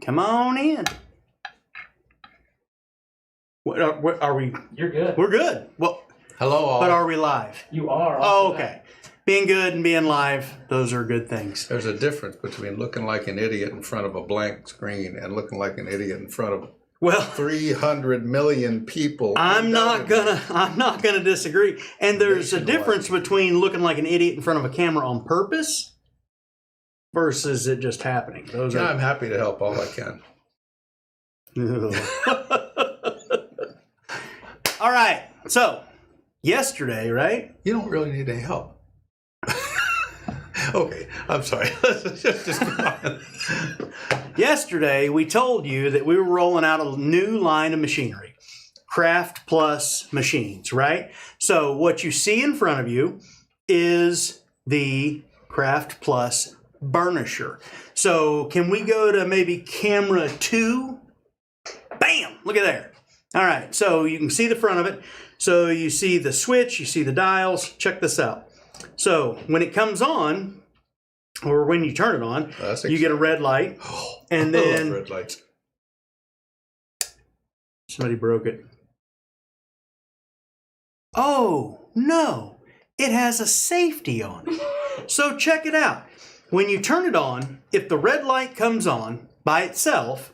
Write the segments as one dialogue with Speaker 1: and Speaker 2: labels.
Speaker 1: Come on in. What are we?
Speaker 2: You're good.
Speaker 1: We're good. Well,
Speaker 3: hello all.
Speaker 1: But are we live?
Speaker 2: You are.
Speaker 1: Oh, okay. Being good and being live, those are good things.
Speaker 3: There's a difference between looking like an idiot in front of a blank screen and looking like an idiot in front of 300 million people.
Speaker 1: I'm not gonna disagree. And there's a difference between looking like an idiot in front of a camera on purpose versus it just happening.
Speaker 3: I'm happy to help all I can.
Speaker 1: All right. So yesterday, right?
Speaker 3: You don't really need any help. Okay, I'm sorry. Let's just go on.
Speaker 1: Yesterday, we told you that we were rolling out a new line of machinery, Craft Plus machines, right? So what you see in front of you is the Craft Plus burnisher. So can we go to maybe camera 2? Bam! Look at there. All right, so you can see the front of it. So you see the switch, you see the dials. Check this out. So when it comes on, or when you turn it on, you get a red light, and then
Speaker 3: red lights.
Speaker 1: Somebody broke it. Oh no, it has a safety on it. So check it out. When you turn it on, if the red light comes on by itself,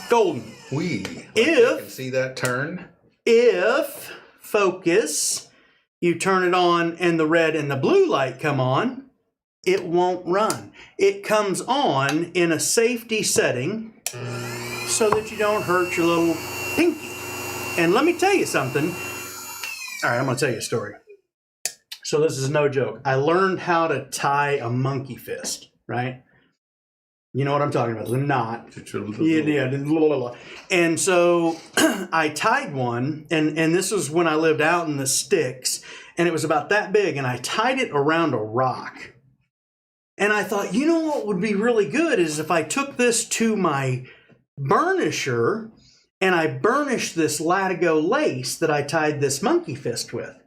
Speaker 1: golden.
Speaker 3: You can see that turn.
Speaker 1: If focus, you turn it on and the red and the blue light come on, it won't run. It comes on in a safety setting so that you don't hurt your little pinky. And let me tell you something. All right, I'm going to tell you a story. So this is no joke. I learned how to tie a monkey fist, right? You know what I'm talking about, the knot. Yeah. And so I tied one, and this was when I lived out in the sticks, and it was about that big, and I tied it around a rock. And I thought, you know what would be really good is if I took this to my burnisher, and I burnished this Latigo lace that I tied this monkey fist with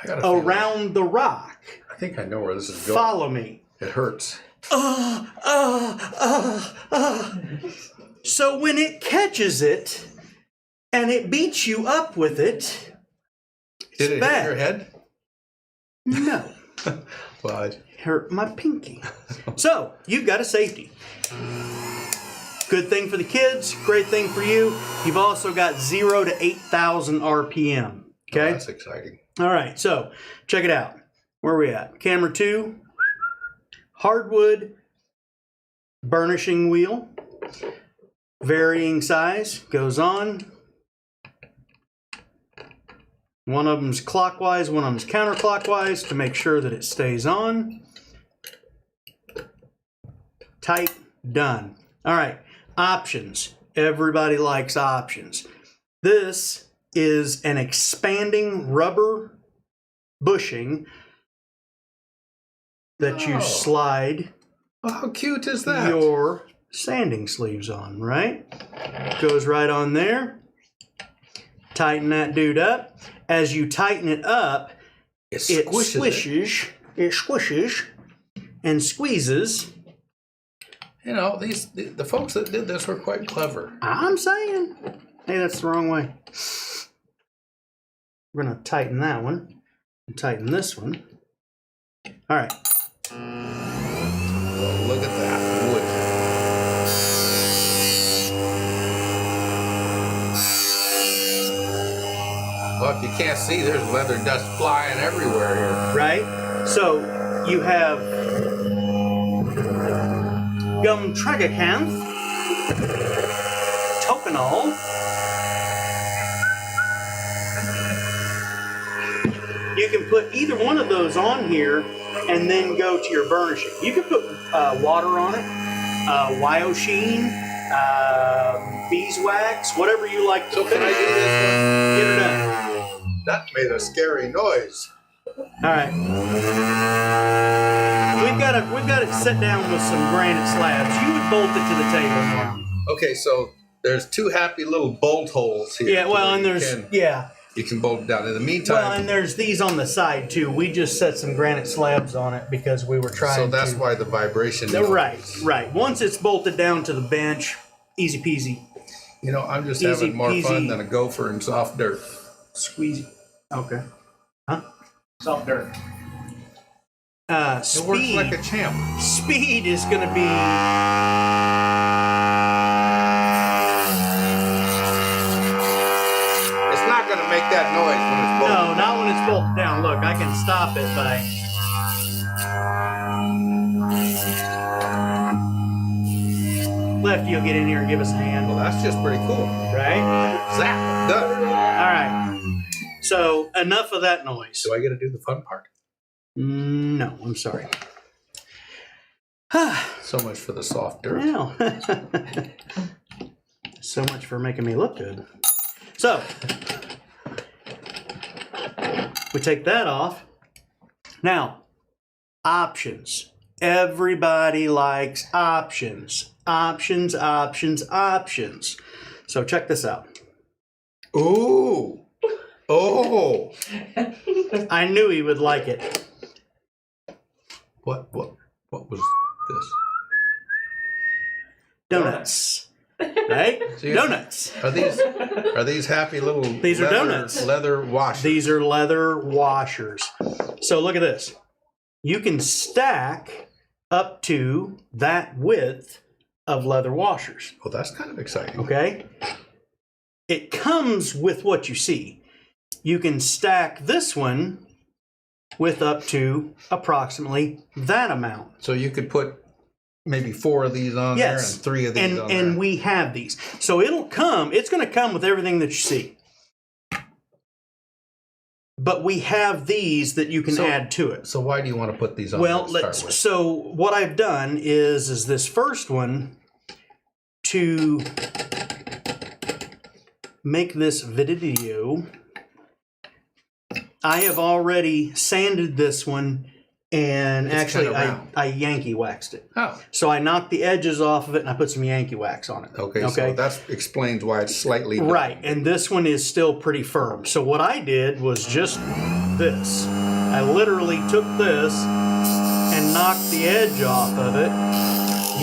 Speaker 1: around the rock.
Speaker 3: I think I know where this is going.
Speaker 1: Follow me.
Speaker 3: It hurts.
Speaker 1: So when it catches it and it beats you up with it,
Speaker 3: did it hit your head?
Speaker 1: No.
Speaker 3: Well,
Speaker 1: it hurt my pinky. So you've got a safety. Good thing for the kids, great thing for you. You've also got 0 to 8,000 RPM. Okay?
Speaker 3: Oh, that's exciting.
Speaker 1: All right, so check it out. Where are we at? Camera 2. Hardwood burnishing wheel, varying size, goes on. One of them's clockwise, one of them's counterclockwise to make sure that it stays on. Tight, done. All right, options. Everybody likes options. This is an expanding rubber bushing that you slide.
Speaker 3: Well, how cute is that?
Speaker 1: Your sanding sleeves on, right? Goes right on there. Tighten that dude up. As you tighten it up, it squishes and squeezes.
Speaker 3: You know, the folks that did this were quite clever.
Speaker 1: I'm saying. Hey, that's the wrong way. We're going to tighten that one and tighten this one. All right.
Speaker 3: Well, look at that wood. Well, if you can't see, there's leather dust flying everywhere here.
Speaker 1: Right? So you have gum tragacanth, toconol, you can put either one of those on here and then go to your burnishing. You can put water on it, Wyoshin, beeswax, whatever you like to
Speaker 3: So can I do this one?
Speaker 1: Get her done.
Speaker 3: That made a scary noise.
Speaker 1: All right. We've got to sit down with some granite slabs. You would bolt it to the table, Mark.
Speaker 3: Okay, so there's two happy little bolt holes here.
Speaker 1: Yeah, well, and there's
Speaker 3: you can bolt it down. In the meantime,
Speaker 1: Well, and there's these on the side too. We just set some granite slabs on it because we were trying.
Speaker 3: so that's why the vibration.
Speaker 1: Right. Once it's bolted down to the bench, easy peasy.
Speaker 3: You know, I'm just
Speaker 1: Easy
Speaker 3: having more
Speaker 1: peasy.
Speaker 3: fun than a gopher in soft dirt.
Speaker 1: Squeezy. Okay. Huh?
Speaker 2: Soft dirt.
Speaker 3: It works
Speaker 1: Speed.
Speaker 3: like a champ.
Speaker 1: Speed is going to be.
Speaker 3: It's not going to make that noise when it's bolted.
Speaker 1: No, not when it's bolted down. Look, I can stop it by. Lefty, you'll get in here and give us a hand.
Speaker 3: Well, that's just pretty cool.
Speaker 1: Right?
Speaker 3: Zap, done.
Speaker 1: All right. So, enough of that noise.
Speaker 3: Do I get to do the fun part?
Speaker 1: No, I'm sorry.
Speaker 3: So much for the soft dirt.
Speaker 1: Well, so much for making me look good. So, we take that off. Now, options. Everybody likes options. Options. So check this out.
Speaker 3: Ooh. Oh.
Speaker 1: I knew he would like it.
Speaker 3: What was this?
Speaker 1: Donuts. Right?
Speaker 3: See,
Speaker 1: Donuts.
Speaker 3: Are these happy little
Speaker 1: These are donuts.
Speaker 3: leather washers?
Speaker 1: These are leather washers. So look at this. You can stack up to that width of leather washers.
Speaker 3: Well, that's kind of exciting.
Speaker 1: Okay? It comes with what you see. You can stack this one with up to approximately that amount.
Speaker 3: So you could put maybe 4 of these on there and 3 of these on there.
Speaker 1: And we have these. So it's going to come with everything that you see. But we have these that you can add to it.
Speaker 3: So why do you want to put these on
Speaker 1: Well,
Speaker 3: there to start with?
Speaker 1: so what I've done is this first one to make this video. I have already sanded this one, and
Speaker 3: It's
Speaker 1: actually
Speaker 3: kinda round.
Speaker 1: I Yankee waxed it.
Speaker 3: Oh,
Speaker 1: So I knocked the edges off of it, and I put some Yankee wax on it.
Speaker 3: okay. So that explains why it's slightly
Speaker 1: Right, and this one is still pretty firm. So what I did was just this. I literally took this and knocked the edge off of it.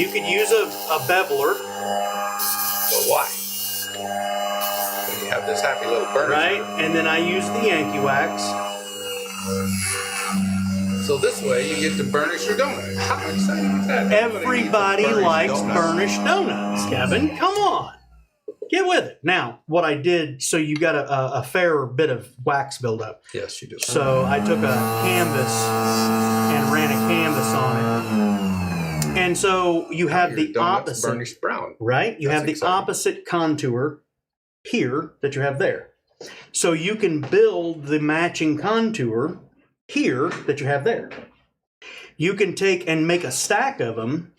Speaker 1: You could use a beveler,
Speaker 3: But why? When you have this happy little burner.
Speaker 1: right? And then I used the Yankee wax.
Speaker 3: So this way you get to burnish your donut. How exciting is that?
Speaker 1: Everybody likes burnished donuts, Kevin. Come on. Get with it. Now, what I did, so you got a fair bit of wax buildup.
Speaker 3: Yes, you do.
Speaker 1: So I took a canvas and ran a canvas on it. And so you have
Speaker 3: Your
Speaker 1: the
Speaker 3: donut's
Speaker 1: opposite,
Speaker 3: burnished brown.
Speaker 1: right? You
Speaker 3: That's
Speaker 1: have the
Speaker 3: exciting.
Speaker 1: opposite contour here that you have there. So you can build the matching contour here that you have there. You can take and make a stack of them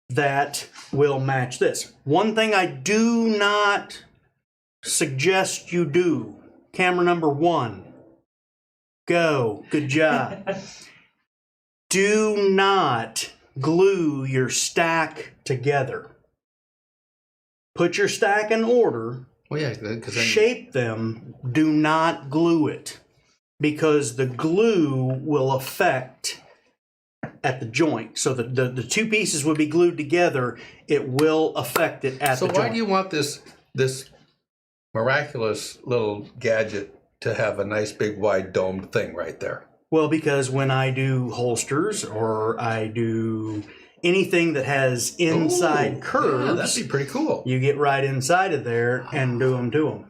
Speaker 1: that will match this. One thing I do not suggest you do, camera number 1, go, good job. Do not glue your stack together. Put your stack in order,
Speaker 3: Well, yeah, because
Speaker 1: shape them, do not glue it, because the glue will affect at the joint. So the two pieces would be glued together. It will affect it at the joint.
Speaker 3: So why do you want this miraculous little gadget to have a nice big wide domed thing right there?
Speaker 1: Well, because when I do holsters or I do anything that has inside
Speaker 3: Ooh,
Speaker 1: curves,
Speaker 3: yeah, that'd be pretty cool.
Speaker 1: you get right inside of there and do them to them.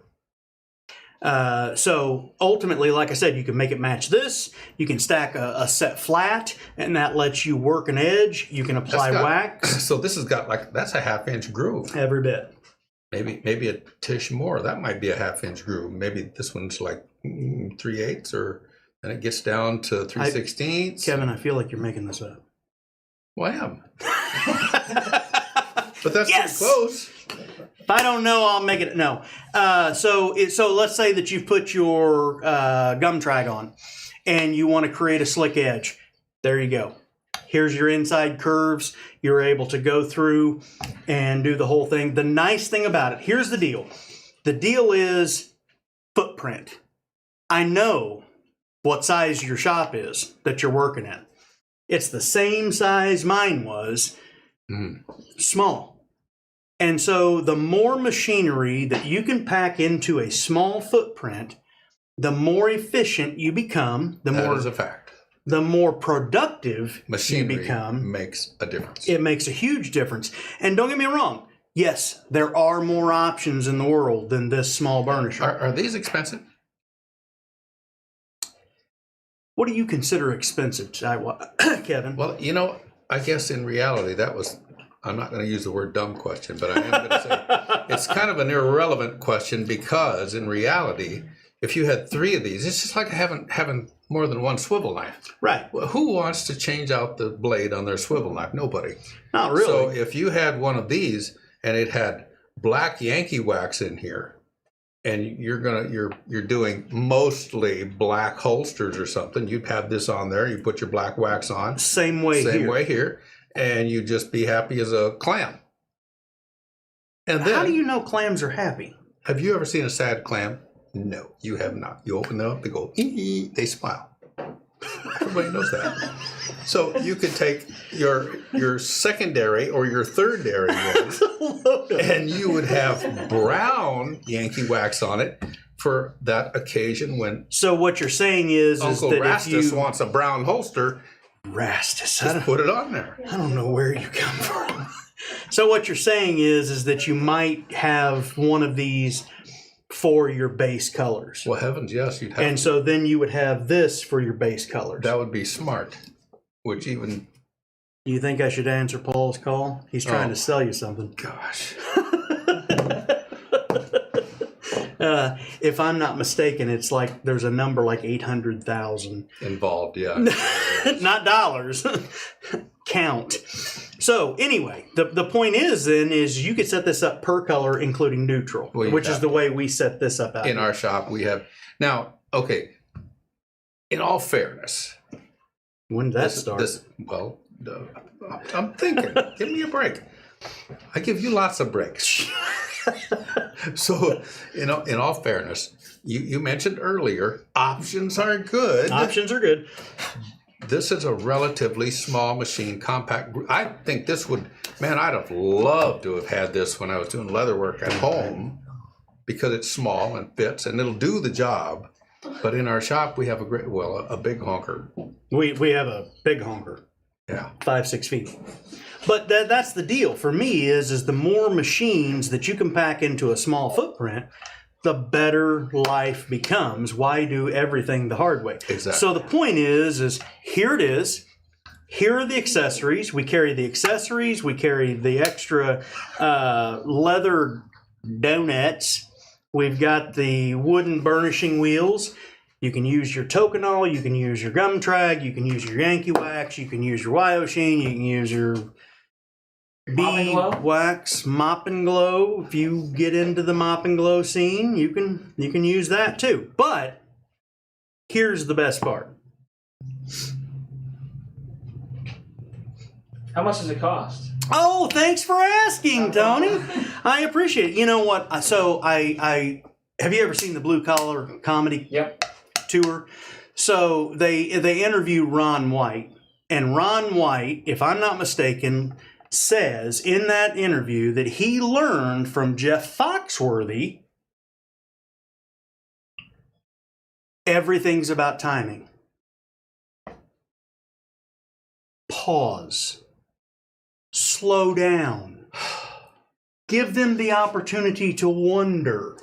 Speaker 1: So ultimately, like I said, you can make it match this. You can stack a set flat, and that lets you work an edge. You can apply wax.
Speaker 3: So this has got that's a 1/2-inch groove.
Speaker 1: Every bit.
Speaker 3: Maybe a tish more. That might be a 1/2-inch groove. Maybe this one's like 3/8, or then it gets down to 3/16.
Speaker 1: Kevin, I feel like you're making this up.
Speaker 3: Well, I am. But that's
Speaker 1: Yes!
Speaker 3: pretty close.
Speaker 1: If I don't know, I'll make it. No. So let's say that you've put your gum trag on and you want to create a slick edge. There you go. Here's your inside curves. You're able to go through and do the whole thing. The nice thing about it, here's the deal. The deal is footprint. footprint. I know what size your shop is that you're working in. It's the same size mine was, small. And so the more machinery that you can pack into a small footprint, the more efficient you become,
Speaker 3: That is a fact.
Speaker 1: the more productive
Speaker 3: Machinery
Speaker 1: you become.
Speaker 3: makes a difference.
Speaker 1: It makes a huge difference. And don't get me wrong. Yes, there are more options in the world than this small burnisher.
Speaker 3: Are these expensive?
Speaker 1: What do you consider expensive, Kevin?
Speaker 3: Well, you know, I guess in reality, I'm not going to use the word dumb question, but I am going to say it's kind of an irrelevant question, because in reality, if you had 3 of these, it's just like having more than one swivel knife.
Speaker 1: Right.
Speaker 3: Well, who wants to change out the blade on their swivel knife? Nobody.
Speaker 1: Not really.
Speaker 3: So if you had one of these and it had black Yankee wax in here, and you're doing mostly black holsters or something, you'd have this on there. You put your black wax on.
Speaker 1: Same way
Speaker 3: here, and you'd just be happy as a clam. And then,
Speaker 1: how do you know clams are happy?
Speaker 3: Have you ever seen a sad clam? No, you have not. You open them up, they go, ee, they smile. Everybody knows that. So you could take your secondary or your thirdary one, and you would have brown Yankee wax on it for that occasion when.
Speaker 1: So what you're saying is
Speaker 3: Uncle
Speaker 1: that
Speaker 3: Rastus
Speaker 1: if you
Speaker 3: wants a brown holster,
Speaker 1: Rastus,
Speaker 3: just put it on there.
Speaker 1: I don't know where you come from. So what you're saying is that you might have one of these for your base colors.
Speaker 3: Well, heavens, yes, you'd have.
Speaker 1: And so then you would have this for your base colors.
Speaker 3: That would be smart. Which even.
Speaker 1: You think I should answer Paul's call? He's trying to sell you something.
Speaker 3: Gosh.
Speaker 1: If I'm not mistaken, it's like there's a number like 800,000
Speaker 3: involved. Yeah.
Speaker 1: Not dollars. Count. So anyway, the point is you could set this up per color, including neutral, which is the way we set this up out
Speaker 3: in our shop. We have now. Okay. In all fairness,
Speaker 1: when did that start?
Speaker 3: I'm thinking. Give me a break. I give you lots of breaks. So, in all fairness, you mentioned earlier, options are good.
Speaker 1: Options are good.
Speaker 3: This is a relatively small machine, compact. I think this would, man, I'd have loved to have had this when I was doing leather work at home, because it's small and fits and it'll do the job. But in our shop, we have a big honker.
Speaker 1: We have a big honker.
Speaker 3: Yeah.
Speaker 1: 5-6 feet. But that's the deal for me is the more machines that you can pack into a small footprint, the better life becomes. Why do everything the hard way?
Speaker 3: Exactly.
Speaker 1: So the point is here it is. Here are the accessories. We carry the accessories. We carry the extra leather donuts. We've got the wooden burnishing wheels. You can use your Tokanol. You can use your gum trag. You can use your Yankee wax. You can use your Wyoshin. You can use your bee wax, mop and glow. If you get into the mop and glow scene, you can use that too. But here's the best part.
Speaker 2: How much does it cost?
Speaker 1: Oh, thanks for asking, Tony. I appreciate it. You know what? So I have you ever seen the Blue Collar Comedy tour? So they interview Ron White, and Ron White, if I'm not mistaken, says in that interview that he learned from Jeff Foxworthy everything's about timing. Pause. Slow down. Give them the opportunity to wonder.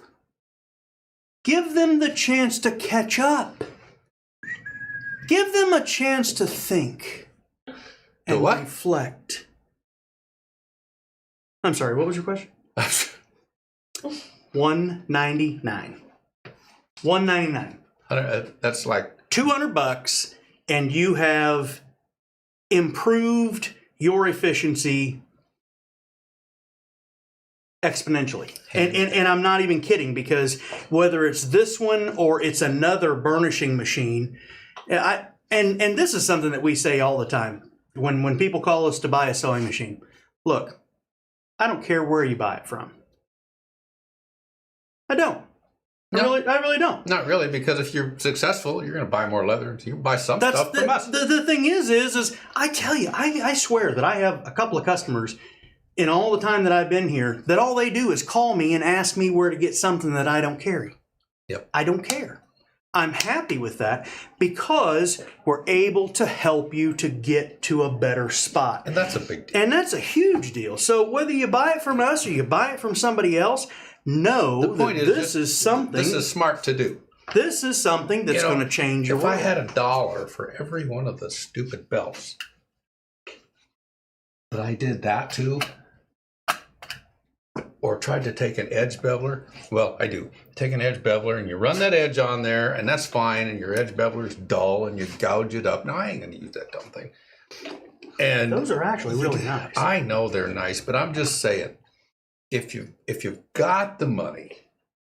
Speaker 1: Give them the chance to catch up. Give them a chance to think and reflect. I'm sorry, what was your question? $199. $199.
Speaker 3: That's like
Speaker 1: $200, and you have improved your efficiency exponentially. And I'm not even kidding, because whether it's this one or it's another burnishing machine, and this is something that we say all the time when people call us to buy a sewing machine. Look, I don't care where you buy it from. I don't.
Speaker 3: No.
Speaker 1: I really don't.
Speaker 3: Not really, because if you're successful, you're going to buy more leather. So you can buy some stuff from us.
Speaker 1: The thing is I tell you, I swear that I have a couple of customers in all the time that I've been here that all they do is call me and ask me where to get something that I don't carry.
Speaker 3: Yep.
Speaker 1: I don't care. I'm happy with that because we're able to help you to get to a better spot.
Speaker 3: And that's a big deal.
Speaker 1: And that's a huge deal. So whether you buy it from us or you buy it from somebody else, know that this is something.
Speaker 3: This is smart to do.
Speaker 1: This is something that's going to change your
Speaker 3: world. If I had $1 for every one of the stupid belts that I did that to, or tried to take an edge beveler, well, I do. Take an edge beveler and you run that edge on there, and that's fine, and your edge beveler is dull, and you gouge it up. Now, I ain't going to use that dumb thing. And
Speaker 1: those are actually really nice.
Speaker 3: I know they're nice, but I'm just saying, if you've got the money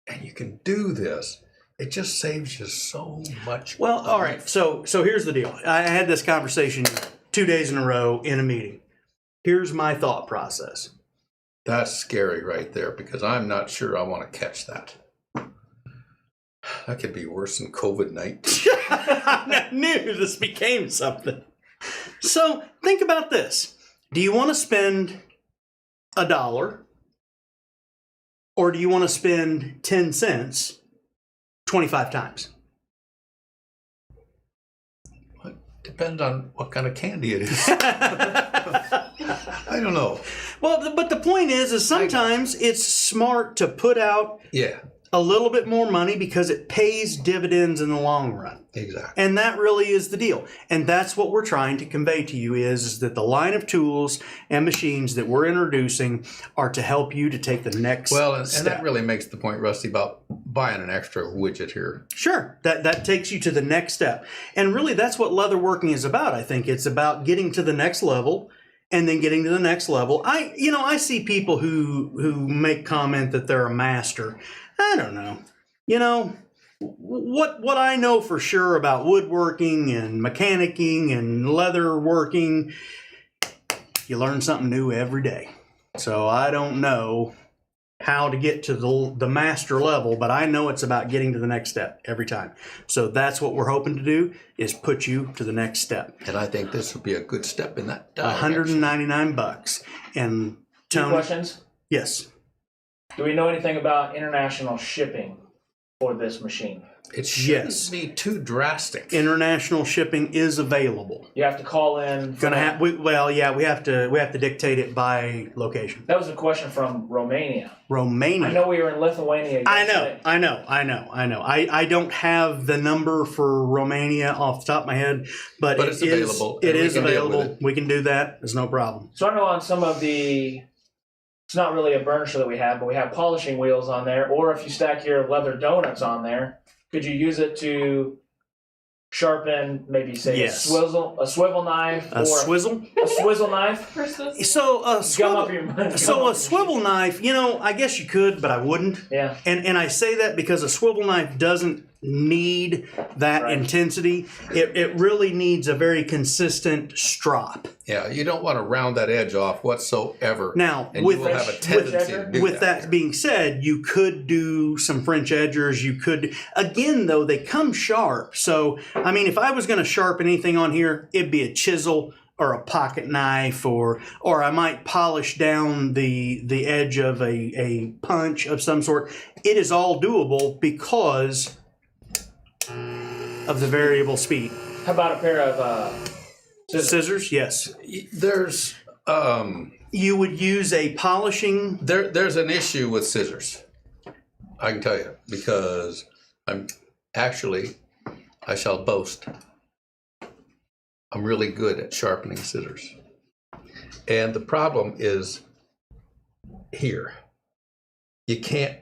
Speaker 3: and you can do this, it just saves you so much.
Speaker 1: Well, all right. So here's the deal. I had this conversation 2 days in a row in a meeting. Here's my thought process.
Speaker 3: That's scary right there, because I'm not sure I want to catch that. That could be worse than COVID-19.
Speaker 1: I knew this became something. So think about this. Do you want to spend $1 or do you want to spend 10 cents 25 times?
Speaker 3: It depends on what kind of candy it is. I don't know.
Speaker 1: Well, but the point is sometimes it's smart to put out a little bit more money because it pays dividends in the long run.
Speaker 3: Exactly.
Speaker 1: And that really is the deal. And that's what we're trying to convey to you is that the line of tools and machines that we're introducing are to help you to take the next step.
Speaker 3: And that really makes the point, Rusty, about buying an extra widget here.
Speaker 1: Sure. That takes you to the next step. And really that's what leatherworking is about. I think it's about getting to the next level and then getting to the next level. I see people who make comment that they're a master. I don't know. What I know for sure about woodworking and mechanicking and leather working, you learn something new every day. So I don't know how to get to the master level, but I know it's about getting to the next step every time. So that's what we're hoping to do, is put you to the next step.
Speaker 3: And I think this would be a good step in that direction.
Speaker 1: $199. And Tony,
Speaker 2: 2 questions?
Speaker 1: Yes.
Speaker 2: Do we know anything about international shipping for this machine?
Speaker 3: It shouldn't be too drastic.
Speaker 1: International shipping is available.
Speaker 2: You have to call in.
Speaker 1: We have to dictate it by location.
Speaker 2: That was a question from Romania.
Speaker 1: Romania.
Speaker 2: I know we were in Lithuania yesterday.
Speaker 1: I know. I don't have the number for Romania off the top of my head, but
Speaker 3: it's available.
Speaker 1: It is available. We can do that. There's no problem.
Speaker 2: So I know on some of the, it's not really a burnisher that we have, but we have polishing wheels on there. Or if you stack your leather donuts on there, could you use it to sharpen, maybe say a swivel knife,
Speaker 1: a swizzle
Speaker 2: knife?
Speaker 1: So a swivel knife, I guess you could, but I wouldn't.
Speaker 2: Yeah.
Speaker 1: And I say that because a swivel knife doesn't need that intensity. It really needs a very consistent strop.
Speaker 3: Yeah, you don't want to round that edge off whatsoever.
Speaker 1: Now,
Speaker 3: and you will have a tendency to do
Speaker 1: with that being said, you could do some French edgers. You could, again, though, they come sharp. So, I mean, if I was going to sharpen anything on here, it'd be a chisel or a pocket knife, or I might polish down the edge of a punch of some sort. It is all doable because of the variable speed.
Speaker 2: How about a pair of
Speaker 1: scissors? Yes.
Speaker 3: There's
Speaker 1: you would use a polishing.
Speaker 3: There's an issue with scissors. I can tell you, because I shall boast, I'm really good at sharpening scissors. And the problem is here. You can't,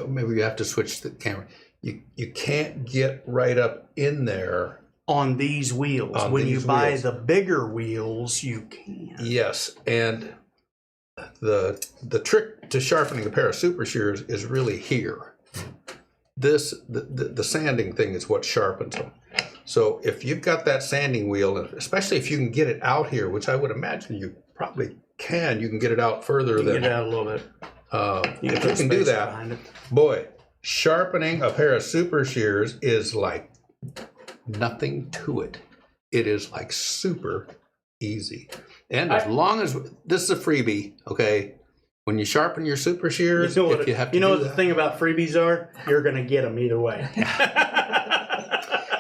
Speaker 3: maybe you have to switch the camera. You can't get right up in there
Speaker 1: on these wheels. When you buy the bigger wheels, you can.
Speaker 3: Yes, and the trick to sharpening a pair of super shears is really here. The sanding thing is what sharpens them. So if you've got that sanding wheel, especially if you can get it out here, which I would imagine you probably can, you can get it out further than.
Speaker 1: Get it out a little bit.
Speaker 3: If you can do that, boy, Sharpening a pair of super shears is like nothing to it. It is like super easy. And as long as this is a freebie, okay, when you sharpen your super shears,
Speaker 1: You know
Speaker 3: if you have to
Speaker 1: you know
Speaker 3: do
Speaker 1: what the
Speaker 3: that,
Speaker 1: thing about freebies are? You're going to get them either way.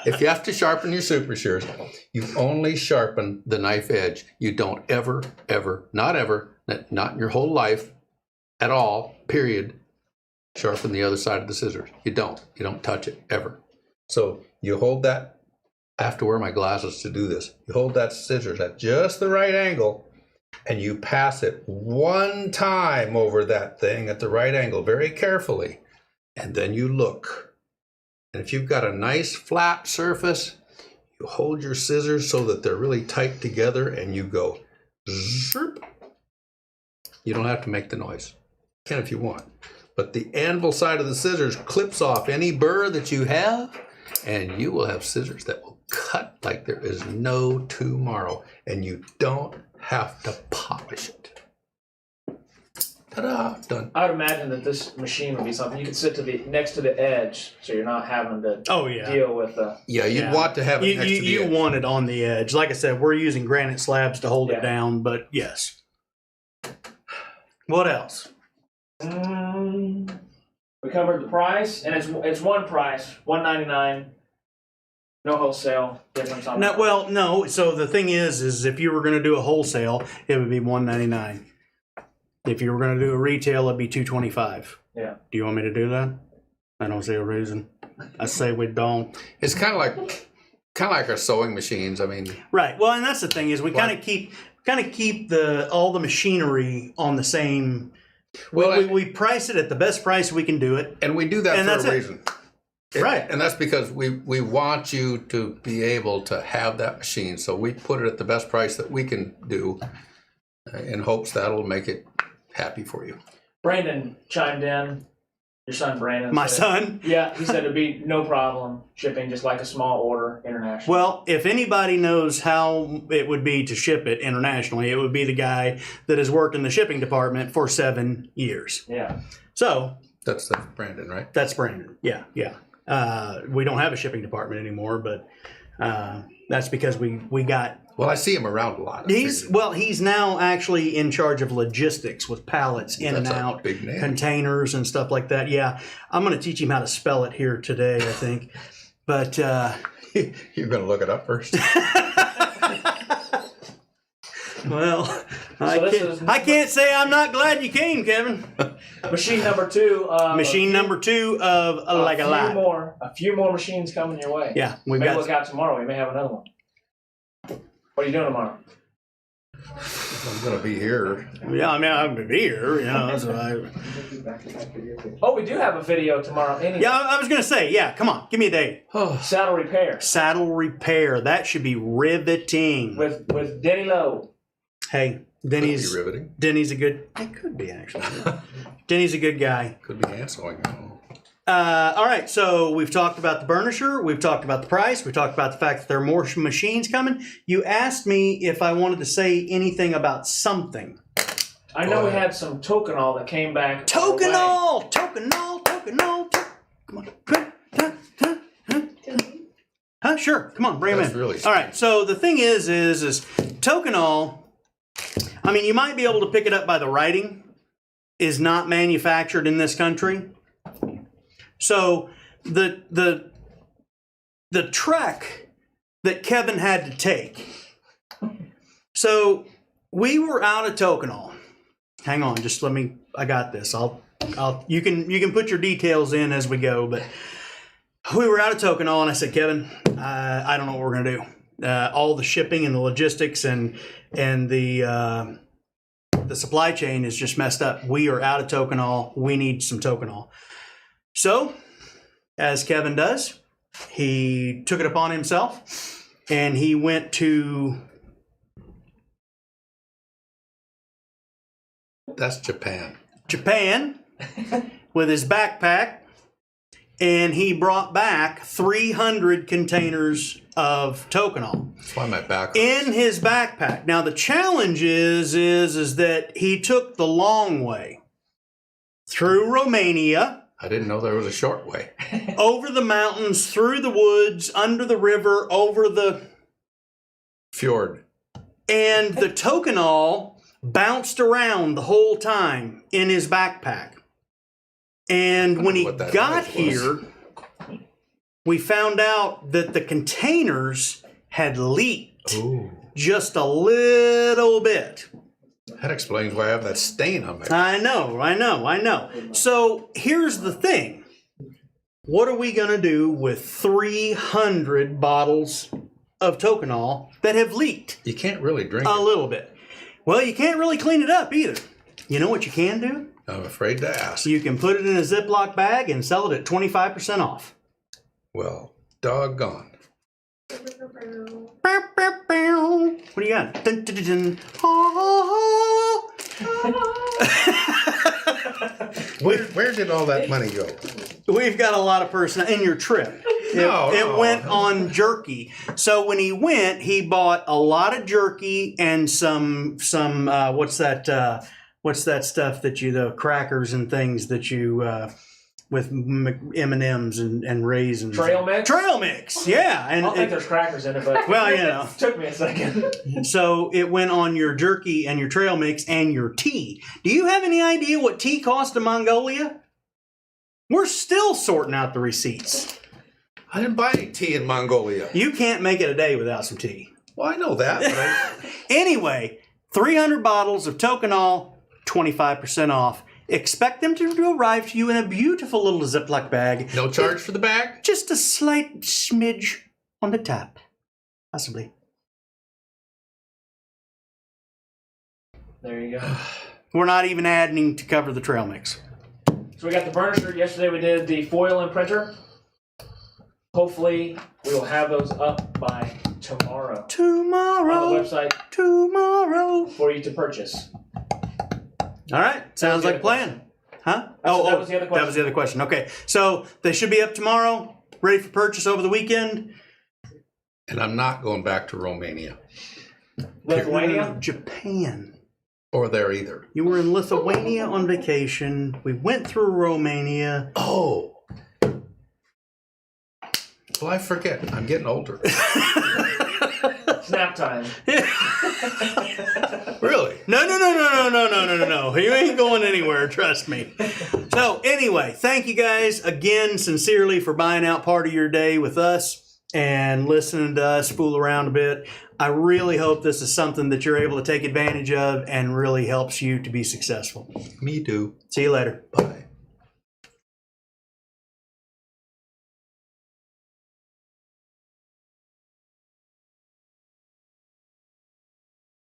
Speaker 3: if you have to sharpen your super shears, you only sharpen the knife edge. You don't ever, not in your whole life at all, period, sharpen the other side of the scissors. You don't touch it ever. So you hold that. I have to wear my glasses to do this. You hold that scissors at just the right angle and you pass it one time over that thing at the right angle very carefully. And then you look. And if you've got a nice flat surface, you hold your scissors so that they're really tight together and you go zerp. You don't have to make the noise. You can if you want. But the anvil side of the scissors clips off any burr that you have, and you will have scissors that will cut like there is no tomorrow, and you don't have to polish it. Ta-da, done.
Speaker 2: I would imagine that this machine would be something you could sit next to the edge, so you're not having to deal with the.
Speaker 3: Yeah, you'd want to have it next to the
Speaker 1: You
Speaker 3: edge.
Speaker 1: want it on the edge. Like I said, we're using granite slabs to hold it down, but yes. What else?
Speaker 2: We covered the price, and it's one price, $199. No wholesale difference on that.
Speaker 1: Well, no. So the thing is if you were going to do a wholesale, it would be $199. If you were going to do a retail, it'd be $225.
Speaker 2: Yeah.
Speaker 1: Do you want me to do that? I don't see a reason. I say we don't.
Speaker 3: It's kind of like our sewing machines. I mean,
Speaker 1: right. Well, and that's the thing is we kind of keep all the machinery on the same.
Speaker 3: Well,
Speaker 1: we price it at the best price we can do it,
Speaker 3: and we do that for a reason.
Speaker 1: Right.
Speaker 3: And that's because we want you to be able to have that machine. So we put it at the best price that we can do in hopes that'll make it happy for you.
Speaker 2: Brandon chimed in. Your son Brandon.
Speaker 1: My son?
Speaker 2: Yeah, he said it'd be no problem shipping just like a small order internationally.
Speaker 1: Well, if anybody knows how it would be to ship it internationally, it would be the guy that has worked in the shipping department for 7 years.
Speaker 2: Yeah.
Speaker 1: So.
Speaker 3: That's Brandon, right?
Speaker 1: That's Brandon. Yeah, yeah. We don't have a shipping department anymore, but that's because we got.
Speaker 3: Well, I see him around a lot.
Speaker 1: He's now actually in charge of logistics with pallets in and out,
Speaker 3: big name.
Speaker 1: Containers and stuff like that. Yeah, I'm going to teach him how to spell it here today, I think. But
Speaker 3: you're going to look it up first.
Speaker 1: Well, I can't say I'm not glad you came, Kevin.
Speaker 2: Machine number two.
Speaker 1: Machine number two of like a lot.
Speaker 2: A few more machines coming your way.
Speaker 1: Yeah,
Speaker 2: maybe look out tomorrow. We may have another one. What are you doing tomorrow?
Speaker 3: I'm going to be here.
Speaker 1: Yeah, I mean, I'm going to be here. You know, that's what
Speaker 2: Oh, we do have a video tomorrow. Anyway.
Speaker 1: Yeah, I was going to say, yeah, come on, give me a date.
Speaker 2: Saddle repair.
Speaker 1: Saddle repair. That should be riveting.
Speaker 2: With Denny Lowe.
Speaker 1: Hey, Denny's
Speaker 3: riveting.
Speaker 1: Denny's a good. It could be actually. Denny's a good guy.
Speaker 3: Could be hand sewing.
Speaker 1: All right, so we've talked about the burnisher. We've talked about the price. We talked about the fact that there are more machines coming. You asked me if I wanted to say anything about something.
Speaker 2: I know we had some Tokenol that came back.
Speaker 1: Tokenol. Come on, good. Huh? Sure. Come on, bring them in.
Speaker 3: Really
Speaker 1: all right. So the thing is Tokenol. I mean, you might be able to pick it up by the writing. Is not manufactured in this country. So the trek that Kevin had to take. So we were out of Tokenol. Hang on, just let me. I got this. You can put your details in as we go. But we were out of Tokenol, and I said, Kevin, I don't know what we're gonna do. All the shipping and the logistics and the supply chain is just messed up. We are out of Tokenol. We need some Tokenol. So, as Kevin does, he took it upon himself and he went to...
Speaker 3: That's Japan.
Speaker 1: Japan with his backpack, and he brought back 300 containers of Tokenol.
Speaker 3: That's why my back hurts.
Speaker 1: In his backpack. Now, the challenge is that he took the long way through Romania,
Speaker 3: I didn't know there was a short way.
Speaker 1: Over the mountains, through the woods, under the river, over the
Speaker 3: Fjord.
Speaker 1: and the tokenol bounced around the whole time in his backpack. And when he
Speaker 3: What that
Speaker 1: got
Speaker 3: noise was.
Speaker 1: here, we found out that the containers had leaked
Speaker 3: Ooh.
Speaker 1: just a little bit.
Speaker 3: That explains why I have that stain on my.
Speaker 1: I know. So here's the thing. What are we going to do with 300 bottles of tokenol that have leaked
Speaker 3: You can't really drink
Speaker 1: a
Speaker 3: it.
Speaker 1: little bit? Well, you can't really clean it up either. You know what you can do?
Speaker 3: I'm afraid to ask.
Speaker 1: You can put it in a Ziploc bag and sell it at 25% off.
Speaker 3: Well, doggone.
Speaker 1: What do you got? Dun, dun, dun, dun.
Speaker 3: Where did all that money go?
Speaker 1: We've got a lot of person in your trip. It went on jerky. So when he went, he bought a lot of jerky and some what's that stuff that you, the crackers and things that you with M&Ms and raisins.
Speaker 2: Trail mix?
Speaker 1: Trail mix, yeah.
Speaker 2: I
Speaker 1: And
Speaker 2: don't think there's crackers in it, but
Speaker 1: well, you know.
Speaker 2: took me a second.
Speaker 1: So it went on your jerky and your trail mix and your tea. Do you have any idea what tea cost in Mongolia? We're still sorting out the receipts.
Speaker 3: I didn't buy any tea in Mongolia.
Speaker 1: You can't make it a day without some tea.
Speaker 3: Well, I know that, but
Speaker 1: Anyway, 300 bottles of Tokenol, 25% off. Expect them to arrive to you in a beautiful little Ziploc bag.
Speaker 3: no charge for the bag?
Speaker 1: Just a slight smidge on the top, possibly.
Speaker 2: There you go.
Speaker 1: We're not even adding to cover the trail mix.
Speaker 2: So we got the burnisher. Yesterday we did the foil and printer. Hopefully we will have those up by tomorrow on
Speaker 1: Tomorrow.
Speaker 2: the website
Speaker 1: Tomorrow.
Speaker 2: for you to purchase.
Speaker 1: All right. Sounds like a plan. Huh?
Speaker 2: That was the other question.
Speaker 1: That was the other question. Okay. So they should be up tomorrow, ready for purchase over the weekend.
Speaker 3: And I'm not going back to Romania.
Speaker 2: Lithuania?
Speaker 1: Japan.
Speaker 3: Or there either.
Speaker 1: You were in Lithuania on vacation. We went through Romania.
Speaker 3: Oh. Well, I forget. I'm getting older.
Speaker 2: Snap time.
Speaker 3: Really?
Speaker 1: No. You ain't going anywhere, trust me. So anyway, thank you guys again sincerely for buying out part of your day with us and listening to us fool around a bit. I really hope this is something that you're able to take advantage of and really helps you to be successful.
Speaker 3: Me too.
Speaker 1: See you later.
Speaker 3: Bye.